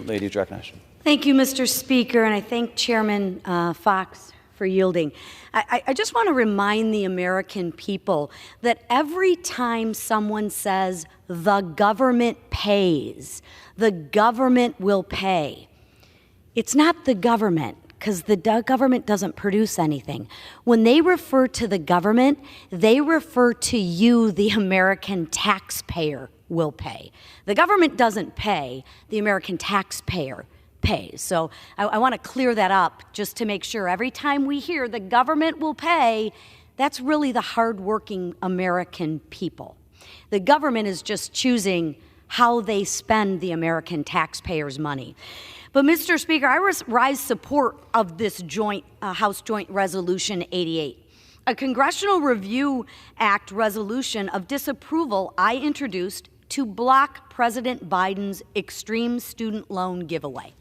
lady is recognized. Thank you, Mr. Speaker, and I thank Chairman Fox for yielding. I just want to remind the American people that every time someone says the government pays, the government will pay, it's not the government, because the government doesn't produce anything. When they refer to the government, they refer to you, the American taxpayer, will pay. The government doesn't pay, the American taxpayer pays. So I want to clear that up just to make sure every time we hear the government will pay, that's really the hardworking American people. The government is just choosing how they spend the American taxpayers' money. But, Mr. Speaker, I rise support of this House Joint Resolution 88, a Congressional Review Act resolution of disapproval I introduced to block President Biden's extreme student loan giveaway.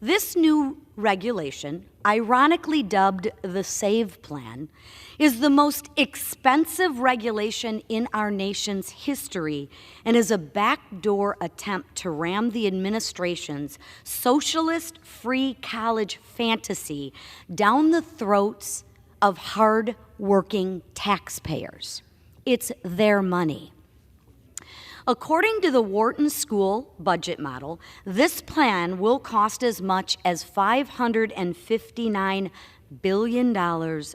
This new regulation, ironically dubbed the SAVE Plan, is the most expensive regulation in our nation's history and is a backdoor attempt to ram the administration's socialist free college fantasy down the throats of hard-working taxpayers. It's their money. According to the Wharton School budget model, this plan will cost as much as $559 billion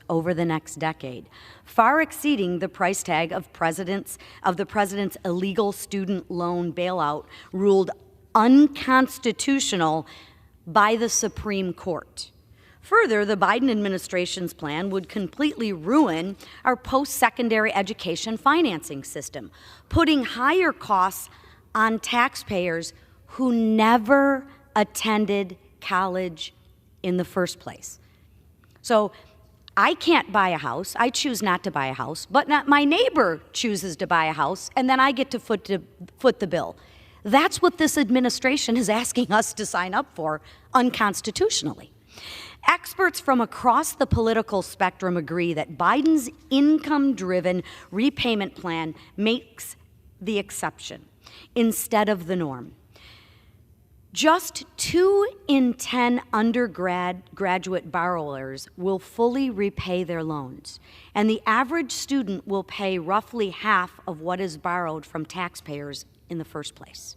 over the next decade, far exceeding the price tag of the president's illegal student loan bailout ruled unconstitutional by the Supreme Court. Further, the Biden administration's plan would completely ruin our post-secondary education financing system, putting higher costs on taxpayers who never attended college in the first place. So I can't buy a house. I choose not to buy a house, but my neighbor chooses to buy a house, and then I get to foot the bill. That's what this administration is asking us to sign up for unconstitutionally. Experts from across the political spectrum agree that Biden's income-driven repayment plan makes the exception instead of the norm. Just 2 in 10 undergraduate borrowers will fully repay their loans, and the average student will pay roughly half of what is borrowed from taxpayers in the first place.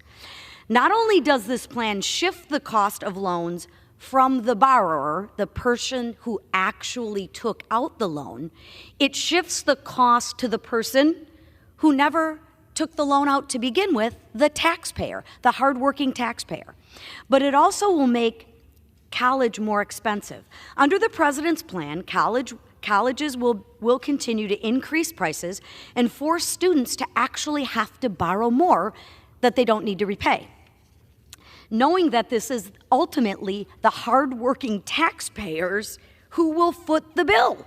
Not only does this plan shift the cost of loans from the borrower, the person who actually took out the loan, it shifts the cost to the person who never took the loan out to begin with, the taxpayer, the hardworking taxpayer. But it also will make college more expensive. Under the president's plan, colleges will continue to increase prices and force students to actually have to borrow more that they don't need to repay, knowing that this is ultimately the hardworking taxpayers who will foot the bill.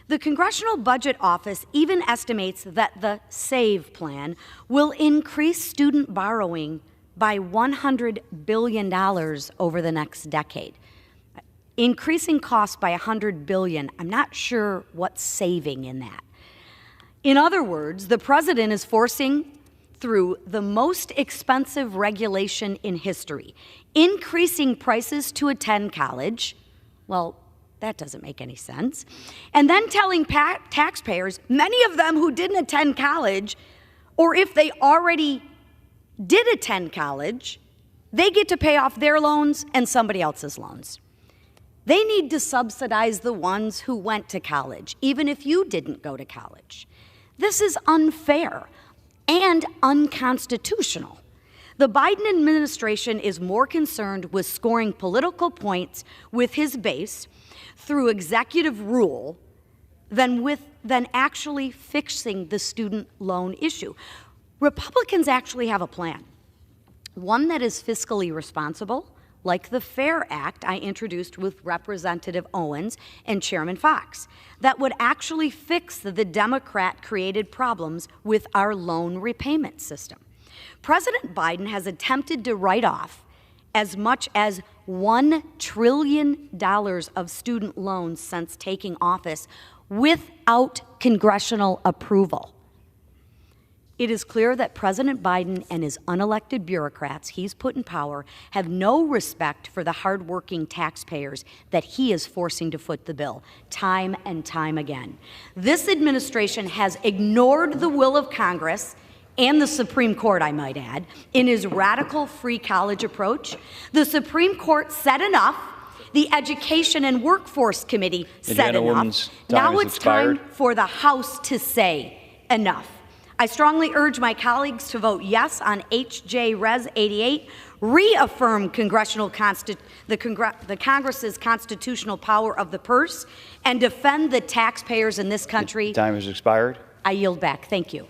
The Congressional Budget Office even estimates that the SAVE plan will increase student borrowing by $100 billion over the next decade. Increasing costs by $100 billion, I'm not sure what's saving in that. In other words, the president is forcing through the most expensive regulation in history, increasing prices to attend college. Well, that doesn't make any sense. And then telling taxpayers, many of them who didn't attend college, or if they already did attend college, they get to pay off their loans and somebody else's loans. They need to subsidize the ones who went to college, even if you didn't go to college. This is unfair and unconstitutional. The Biden administration is more concerned with scoring political points with his base through executive rule than actually fixing the student loan issue. Republicans actually have a plan, one that is fiscally responsible, like the FAIR Act I introduced with Representative Owens and Chairman Fox, that would actually fix the Democrat-created problems with our loan repayment system. President Biden has attempted to write off as much as $1 trillion of student loans since taking office without congressional approval. It is clear that President Biden and his unelected bureaucrats he's put in power have no respect for the hardworking taxpayers that he is forcing to foot the bill, time and time again. This administration has ignored the will of Congress and the Supreme Court, I might add, in his radical free college approach. The Supreme Court said enough. The Education and Workforce Committee said enough. Now it's time for the House to say enough. I strongly urge my colleagues to vote yes on H.J. Res. 88, reaffirm the Congress's constitutional power of the purse, and defend the taxpayers in this country. Time has expired. I yield back. Thank you.